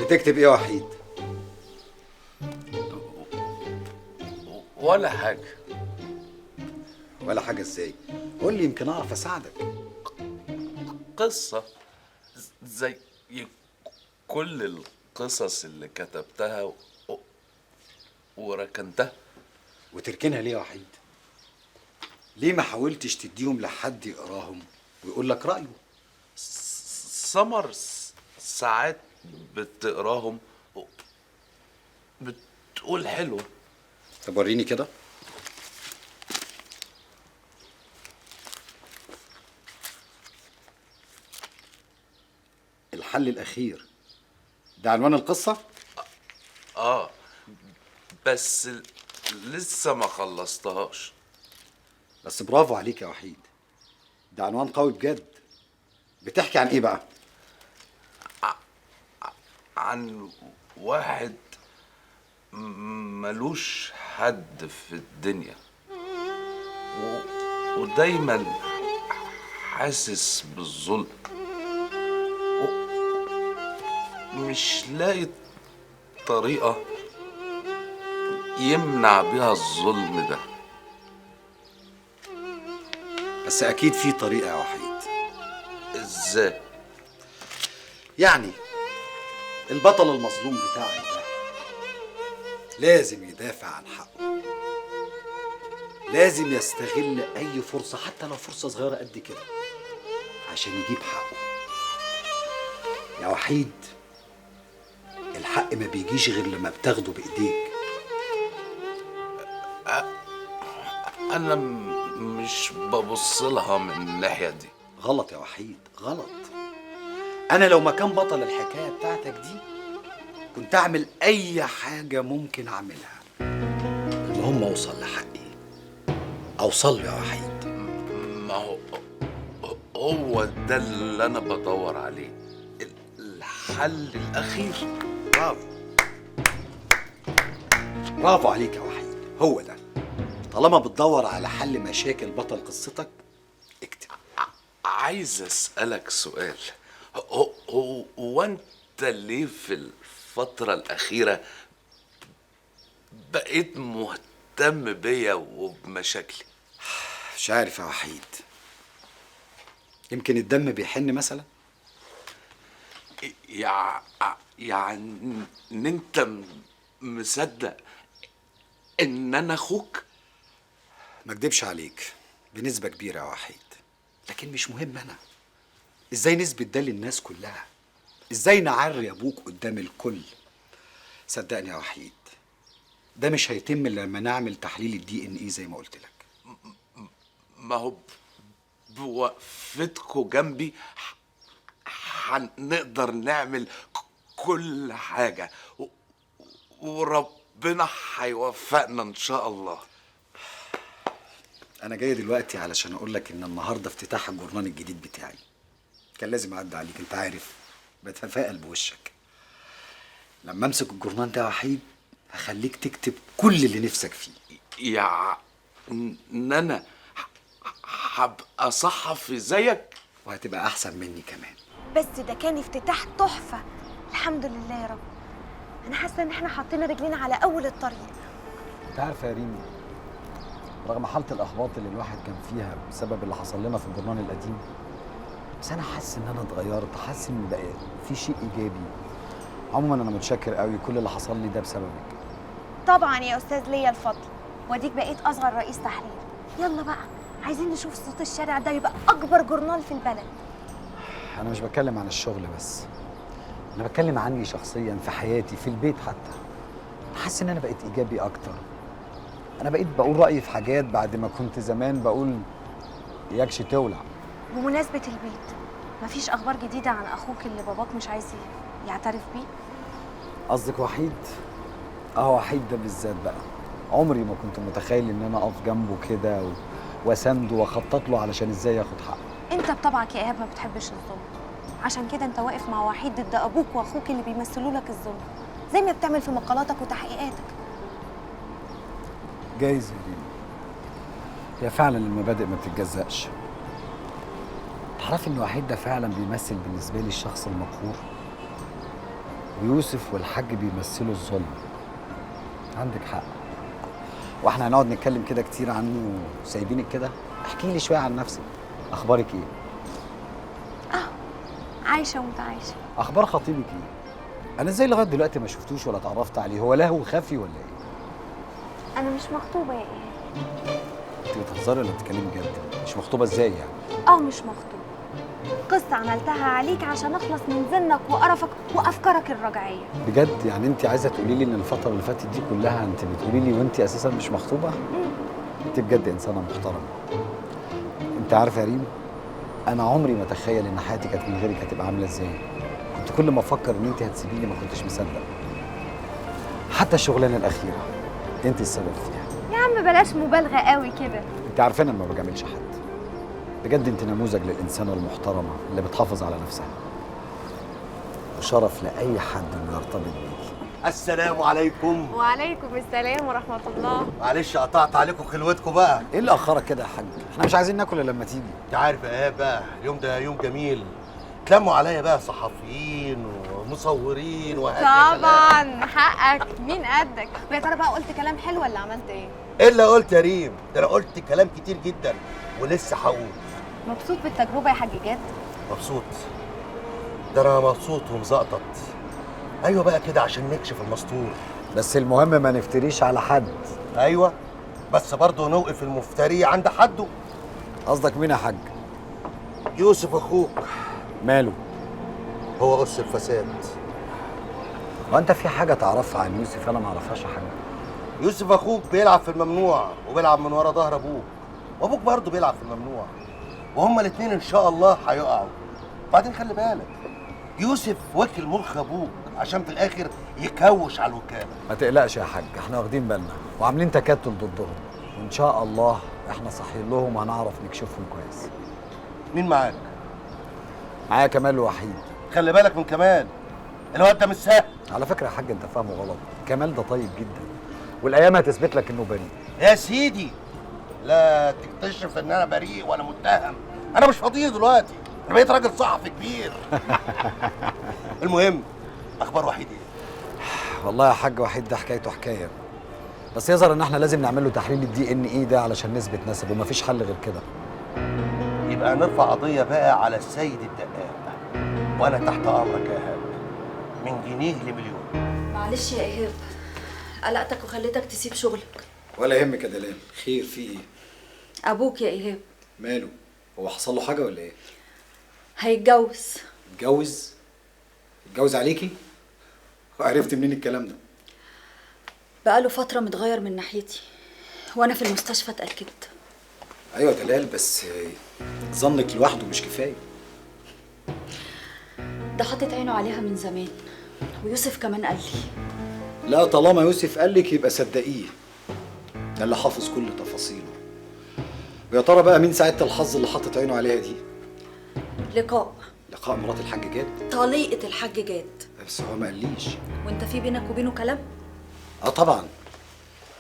بتكتب ايه يا وحيد؟ ولا حاجة. ولا حاجة ازاي؟ قول لي يمكن اعرف اساعدك. قصة زي كل القصص اللي كتبتها وركنتها. وتركنها ليه يا وحيد؟ ليه ما حاولتش تديهم لحد يقراهم ويقول لك رأيه؟ سمر ساعات بتقراهم بتقول حلوة. طب وريني كده. الحل الأخير ده عنوان القصة؟ اه بس لسه ما خلصتهاش. بس برافو عليك يا وحيد، ده عنوان قوي بجد. بتحكي عن ايه بقى؟ عن واحد ملوش حد في الدنيا ودايما حاسس بالظلم ومش لاقي طريقة يمنع بيها الظلم ده. بس أكيد في طريقة يا وحيد. ازاي؟ يعني البطل المظلوم بتاعي ده لازم يدافع عن حقه، لازم يستغل أي فرصة حتى لو فرصة صغيرة قد كده عشان يجيب حقه. يا وحيد الحق ما بيجيش غير لما بتاخده بإيديك. أنا مش ببص لها من الناحية دي. غلط يا وحيد، غلط. أنا لو مكان بطل الحكاية بتاعتك دي كنت أعمل أي حاجة ممكن أعملها، المهم أوصل لحقي، أوصل له يا وحيد. ما هو ده اللي أنا بدور عليه، الحل الأخير. برافو، برافو عليك يا وحيد، هو ده. طالما بتدور على حل مشاكل بطل قصتك اكتب. عايز أسألك سؤال. هو أنت ليه في الفترة الأخيرة بقيت مهتم بيا وبمشاكلي؟ مش عارف يا وحيد، يمكن الدم بيحن مثلا. يعني إن أنت مصدق إن أنا أخوك؟ ما اكدبش عليك، بنسبة كبيرة يا وحيد، لكن مش مهم أنا. إزاي نثبت ده للناس كلها؟ إزاي نعري أبوك قدام الكل؟ صدقني يا وحيد، ده مش هيتم إلا لما نعمل تحليل الدي ان ايه زي ما قلت لك. ما هو بوقفتكوا جنبي هنقدر نعمل كل حاجة وربنا هيوفقنا إن شاء الله. أنا جاي دلوقتي علشان أقول لك إن النهاردة افتتاح الجورنال الجديد بتاعي. كان لازم أعدي عليك، أنت عارف بتفائل بوشك. لما أمسك الجورنال ده يا وحيد هخليك تكتب كل اللي نفسك فيه. يعني إن أنا هبقى صحفي زيك؟ وهتبقى أحسن مني كمان. بس ده كان افتتاح تحفة، الحمد لله يا رب. أنا حاسة إن إحنا حاطين رجلينا على أول الطريق. أنت عارفة يا ريمي، رغم حالة الإحباط اللي الواحد كان فيها بسبب اللي حصل لنا في الجورنال القديم، بس أنا حاسس إن أنا اتغيرت، حاسس إن بقى في شيء إيجابي. عموما أنا متشكر قوي، كل اللي حصل لي ده بسببك. طبعا يا أستاذ ليا الفضل، واديك بقيت أصغر رئيس تحرير. يلا بقى، عايزين نشوف صوت الشارع ده يبقى أكبر جورنال في البلد. أنا مش بتكلم عن الشغل بس، أنا بتكلم عني شخصيا في حياتي، في البيت حتى. حاسس إن أنا بقيت إيجابي أكتر. أنا بقيت بقول رأيي في حاجات بعد ما كنت زمان بقول ياكش تولع. بمناسبة البيت، مفيش أخبار جديدة عن أخوك اللي باباك مش عايز يعترف بيه؟ قصدك وحيد؟ وحيد ده بالذات بقى عمري ما كنت متخيل إن أنا أقف جنبه كده وأسنده وأخطط له علشان إزاي ياخد حقه. أنت بطبعك يا إيهاب ما بتحبش الظلم، عشان كده أنت واقف مع وحيد ضد أبوك وأخوك اللي بيمثلوا لك الظلم، زي ما بتعمل في مقالاتك وتحقيقاتك. جايز يا ريم، هي فعلا المبادئ ما بتتجزأش. تعرفي ان وحيد ده فعلا بيمثل بالنسبه لي الشخص المقهور، ويوسف والحاج بيمثلوا الظلم. عندك حق. واحنا هنقعد نتكلم كده كتير عنه وسايبينك كده؟ احكي لي شويه عن نفسك، اخبارك ايه؟ عايشه ومتعايشه. اخبار خطيبك ايه؟ انا ازاي لغايه دلوقتي ما شفتوش ولا اتعرفت عليه؟ هو لهو خفي ولا ايه؟ انا مش مخطوبه يا ايهاب. انت بتهزري ولا بتتكلمي جد؟ مش مخطوبه ازاي يعني؟ مش مخطوبه. قصه عملتها عليك عشان اخلص من زنك وقرفك وافكارك الرجعيه. بجد؟ يعني انت عايزه تقولي لي ان الفتره اللي فاتت دي كلها انت بتقولي لي وانت اساسا مش مخطوبه؟ انت بجد انسانه محترمه. انت عارفه يا ريم، انا عمري ما اتخيل ان حياتي كانت من غيرك هتبقى عامله ازاي. كنت كل ما افكر ان انت هتسيبيني ما كنتش مصدق. حتى الشغلانه الاخيره انت السبب فيها. يا عم بلاش مبالغه قوي كده. انت عارفين انا ما بجاملش حد. بجد انت نموذج للانسانه المحترمه اللي بتحافظ على نفسها، وشرف لاي حد انه يرتبط بيكي. السلام عليكم. وعليكم السلام ورحمه الله. معلش قطعت عليكم خلوتكم بقى. ايه اللي اخرك كده يا حاج؟ احنا مش عايزين ناكل الا لما تيجي. انت عارف يا ايهاب بقى اليوم ده يوم جميل، اتلموا عليا بقى صحفيين ومصورين وهكذا. طبعا حقك، مين قدك؟ ويا ترى بقى قلت كلام حلو ولا عملت ايه؟ ايه اللي قلت يا ريم؟ ده انا قلت كلام كتير جدا ولسه هقول. مبسوط بالتجربه يا حاج جاد؟ مبسوط؟ ده انا مبسوط ومزقطط. ايوه بقى كده عشان نكشف المستور. بس المهم ما نفتريش على حد. ايوه بس برضه نوقف المفتري عند حده. قصدك مين يا حاج؟ يوسف اخوك. ماله؟ هو أس الفساد. هو انت في حاجه تعرفها عن يوسف انا ما اعرفهاش يا حاج؟ يوسف اخوك بيلعب في الممنوع وبيلعب من ورا ظهر ابوك، وابوك برضه بيلعب في الممنوع، وهما الاثنين ان شاء الله هيقعوا. بعدين خلي بالك يوسف واكل مخ ابوك عشان في الاخر يكوش على الوكاله. ما تقلقش يا حاج، احنا واخدين بالنا وعاملين تكتل ضدهم، وان شاء الله احنا صاحيين لهم وهنعرف نكشفهم كويس. مين معاك؟ معايا كمال وحيد. خلي بالك من كمال، الواد ده مش سهل. على فكره يا حاج انت فاهمه غلط، كمال ده طيب جدا والايام هتثبت لك انه بريء. يا سيدي لا تكتشف ان انا بريء وانا متهم. انا مش فاضي دلوقتي، انا بقيت راجل صحفي كبير. المهم اخبار وحيد ايه؟ والله يا حاج وحيد ده حكايته حكايه، بس يظهر ان احنا لازم نعمل له تحليل الدي ان ايه ده علشان نثبت نسبه، ومفيش حل غير كده. يبقى نرفع قضيه بقى على السيد الدقاق، وانا تحت امرك يا ايهاب، من جنيه لمليون. معلش يا ايهاب، قلقتك وخليتك تسيب شغلك. ولا يهمك يا دلال، خير في ايه؟ ابوك يا ايهاب ماله؟ هو حصل له حاجه ولا ايه؟ هيتجوز. اتجوز؟ اتجوز عليكي؟ وعرفت منين الكلام ده؟ بقاله فتره متغير من ناحيتي، وانا في المستشفى اتاكدت. ايوه يا دلال، بس ظنك لوحده مش كفايه. ده حاطط عينه عليها من زمان، ويوسف كمان قال لي. لا طالما يوسف قال لك يبقى صدقيه، ده اللي حافظ كل تفاصيله. ويا ترى بقى مين سعاده الحظ اللي حاطط عينه عليها دي؟ لقاء مرات الحاج جاد؟ طليقه الحاج جاد. بس هو ما قاليش. وانت في بينك وبينه كلام؟ طبعا،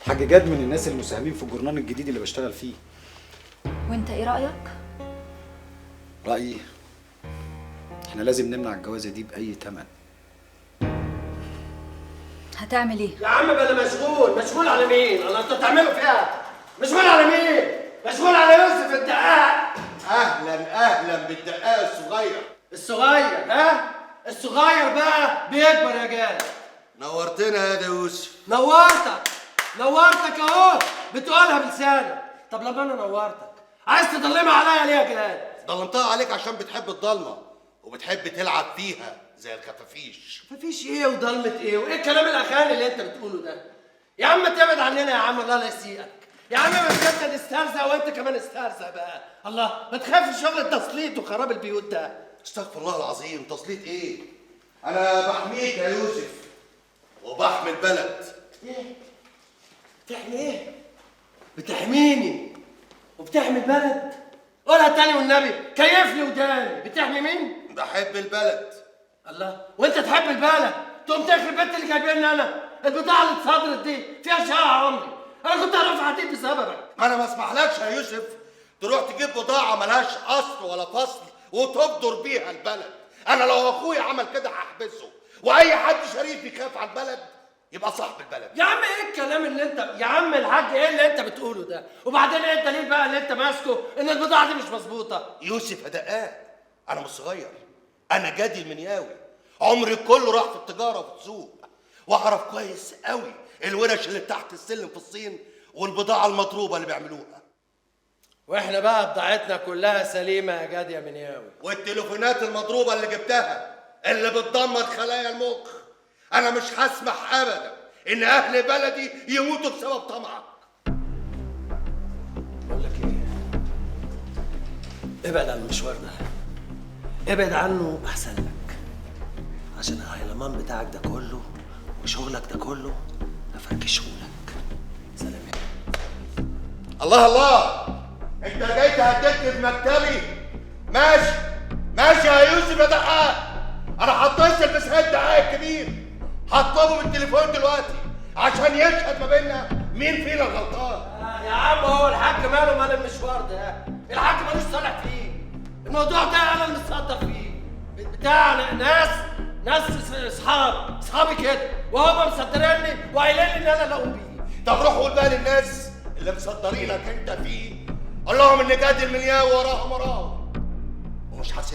الحاج جاد من الناس المساهمين في الجورنال الجديد اللي بشتغل فيه. وانت ايه رايك؟ رايي احنا لازم نمنع الجوازه دي باي ثمن. هتعمل ايه؟ يا عم بقى انا مشغول على مين؟ الله انتوا بتعملوا فيها مشغول على مين؟ مشغول على يوسف الدقاق. اهلا بالدقاق الصغير ها؟ الصغير بقى بيكبر يا جاد. نورتنا يا يوسف. نورتك اهو، بتقولها بلسانك. طب لما انا نورتك عايز تضلمها عليا ليه يا جاد؟ ضلمتها عليك عشان بتحب الضلمه وبتحب تلعب فيها زي الخفافيش. مفيش ايه وضلمة ايه وايه الكلام الاخاني اللي انت بتقوله ده؟ يا عم تبعد عننا يا عم، الله لا يسيئك. يا عم مش انت نسترزق وانت كمان استرزق بقى. الله ما تخافش شغل التسليط وخراب البيوت ده. استغفر الله العظيم، تسليط ايه؟ انا بحميك يا يوسف وبحمي البلد. ايه؟ بتحمي ايه؟ بتحميني وبتحمي البلد؟ قولها تاني والنبي، كيف لي وداني. بتحمي مين؟ بحب البلد. الله، وانت تحب البلد تقوم تخرب بيت اللي جايبيني انا؟ البضاعه اللي اتصدرت دي فيها شقه عمري، انا كنت هرفع حديد بسببك. ما انا ما اسمحلكش يا يوسف تروح تجيب بضاعه ملهاش اصل ولا فصل وتبدر بيها البلد. انا لو اخويا عمل كده هحبسه، واي حد شريف يخاف على البلد يبقى صاحب البلد. يا عم ايه الكلام اللي انت، يا عم الحاج ايه اللي انت بتقوله ده؟ وبعدين ايه الدليل بقى اللي انت ماسكه ان البضاعه دي مش مظبوطه؟ يوسف يا دقات، انا مش صغير، انا جدي المنياوي، عمري كله راح في التجاره وفي السوق، واعرف كويس قوي الورش اللي تحت السلم في الصين والبضاعه المضروبه اللي بيعملوها. واحنا بقى بضاعتنا كلها سليمه يا جاد يا منياوي. والتليفونات المضروبه اللي جبتها اللي بتدمر خلايا المخ، انا مش هسمح ابدا ان اهل بلدي يموتوا بسبب طمعك. بقول لك ايه، ابعد عن المشوار ده، ابعد عنه احسن لك، عشان الهيلمان بتاعك ده كله وشغلك ده كله افركشهولك. سلام. الله الله، انت جاي تهددني في مكتبي؟ ماشي ماشي يا يوسف يا دقاق، انا هتصل بسهاد دقاق الكبير، هطلبه بالتليفون دلوقتي عشان يشهد ما بيننا مين فينا الغلطان. يا عم هو الحاج ماله مال المشوار ده؟ الحاج مالوش صالح فيه، الموضوع ده انا اللي متصدق فيه، بتاع ناس اصحابي كده، وهم مصدريني وقايلين لي ان انا اللي اقوم بيه. طب روح قول بقى للناس اللي مصدرينك انت فيه، قول لهم ان جاد المنياوي وراهم ومش هسيبهم.